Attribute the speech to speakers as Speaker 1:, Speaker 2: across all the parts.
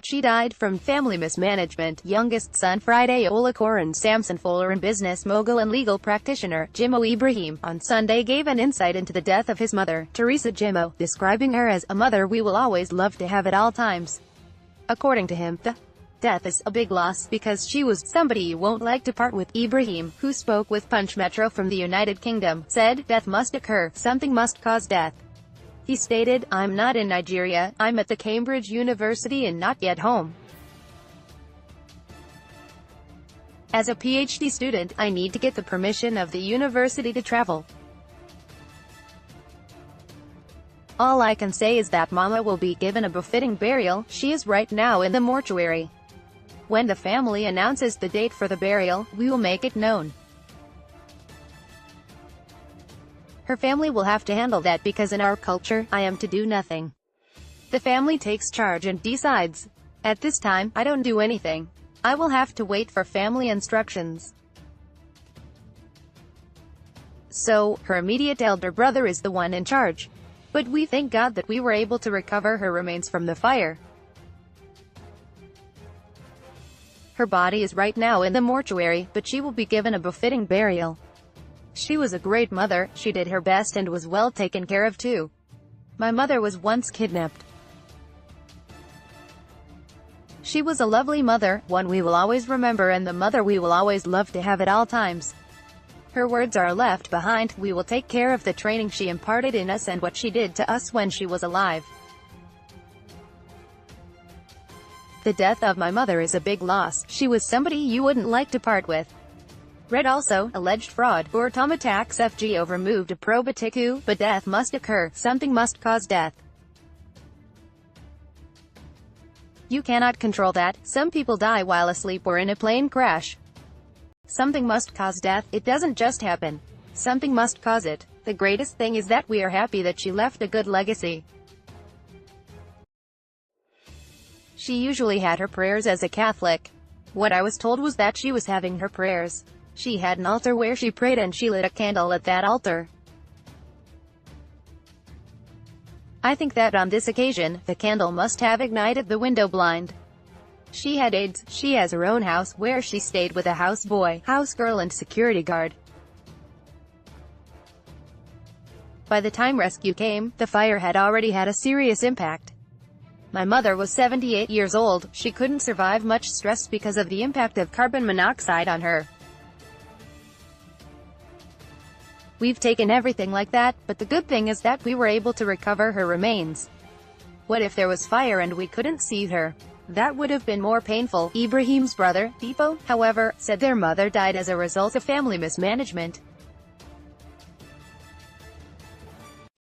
Speaker 1: She died from family mismanagement. Youngest son Friday. Olokor and Samson. Folarin business mogul and legal practitioner, Jimoh Ibrahim, on Sunday gave an insight into the death of his mother, Theresa Jimoh, describing her as a mother we will always love to have at all times. According to him, the death is a big loss because she was somebody you won't like to part with. Ibrahim, who spoke with Punch Metro from the United Kingdom, said, "Death must occur, something must cause death." He stated, "I'm not in Nigeria, I'm at the Cambridge University and not yet home. As a PhD student, I need to get the permission of the university to travel. All I can say is that Mama will be given a befitting burial. She is right now in the mortuary. When the family announces the date for the burial, we will make it known. Her family will have to handle that because in our culture, I am to do nothing. The family takes charge and decides. At this time, I don't do anything. I will have to wait for family instructions." So, her immediate elder brother is the one in charge. But we thank God that we were able to recover her remains from the fire. Her body is right now in the mortuary, but she will be given a befitting burial. She was a great mother, she did her best and was well taken care of too. My mother was once kidnapped. She was a lovely mother, one we will always remember and the mother we will always love to have at all times. Her words are left behind. We will take care of the training she imparted in us and what she did to us when she was alive. The death of my mother is a big loss. She was somebody you wouldn't like to part with." Read also, alleged fraud, or Tom attacks FG over move to Probatiku, but death must occur, something must cause death. You cannot control that. Some people die while asleep or in a plane crash. Something must cause death. It doesn't just happen. Something must cause it. The greatest thing is that we are happy that she left a good legacy. She usually had her prayers as a Catholic. What I was told was that she was having her prayers. She had an altar where she prayed and she lit a candle at that altar. I think that on this occasion, the candle must have ignited the window blind. She had aides. She has her own house, where she stayed with a houseboy, housegirl and security guard. By the time rescue came, the fire had already had a serious impact. My mother was 78 years old. She couldn't survive much stress because of the impact of carbon monoxide on her. We've taken everything like that, but the good thing is that we were able to recover her remains. What if there was fire and we couldn't see her? That would have been more painful." Ibrahim's brother, Jimoh, however, said their mother died as a result of family mismanagement.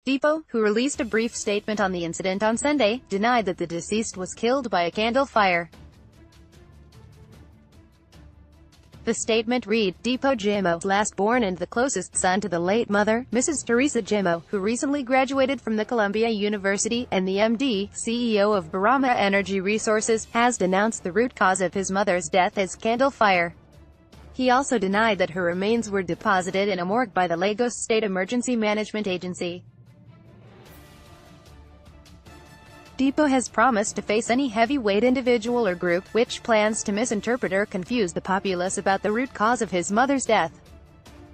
Speaker 1: Jimoh, who released a brief statement on the incident on Sunday, denied that the deceased was killed by a candle fire. The statement read, Jimoh Jimoh, last born and the closest son to the late mother, Mrs. Theresa Jimoh, who recently graduated from the Columbia University, and the MD, CEO of Barama Energy Resources, has denounced the root cause of his mother's death as candle fire. He also denied that her remains were deposited in a morgue by the Lagos State Emergency Management Agency. Jimoh has promised to face any heavyweight individual or group which plans to misinterpret or confuse the populace about the root cause of his mother's death.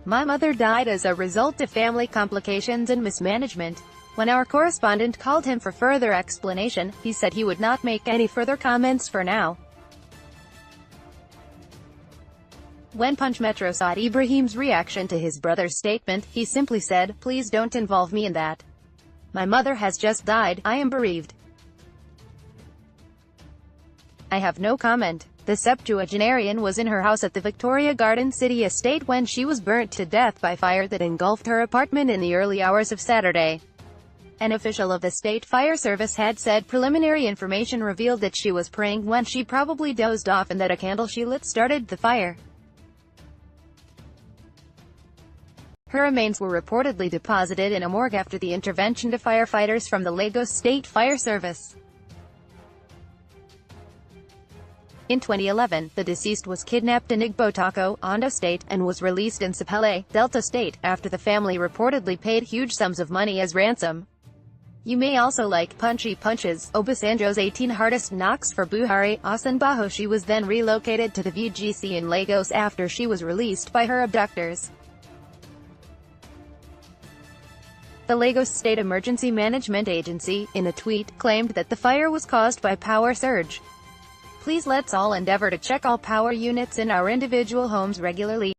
Speaker 1: "My mother died as a result of family complications and mismanagement." When our correspondent called him for further explanation, he said he would not make any further comments for now. When Punch Metro sought Ibrahim's reaction to his brother's statement, he simply said, "Please don't involve me in that. My mother has just died, I am bereaved. I have no comment." The septuagenarian was in her house at the Victoria Garden City estate when she was burnt to death by fire that engulfed her apartment in the early hours of Saturday. An official of the state fire service had said preliminary information revealed that she was praying when she probably dozed off and that a candle she lit started the fire. Her remains were reportedly deposited in a morgue after the intervention to firefighters from the Lagos State Fire Service. In 2011, the deceased was kidnapped in Igbotako, Ondo State, and was released in Sapele, Delta State, after the family reportedly paid huge sums of money as ransom. You may also like Punchy Punches, Obasanjo's 18 hardest knocks for Buhari. Osunbajoshi was then relocated to the VGC in Lagos after she was released by her abductors. The Lagos State Emergency Management Agency, in a tweet, claimed that the fire was caused by power surge. Please let's all endeavor to check all power units in our individual homes regularly.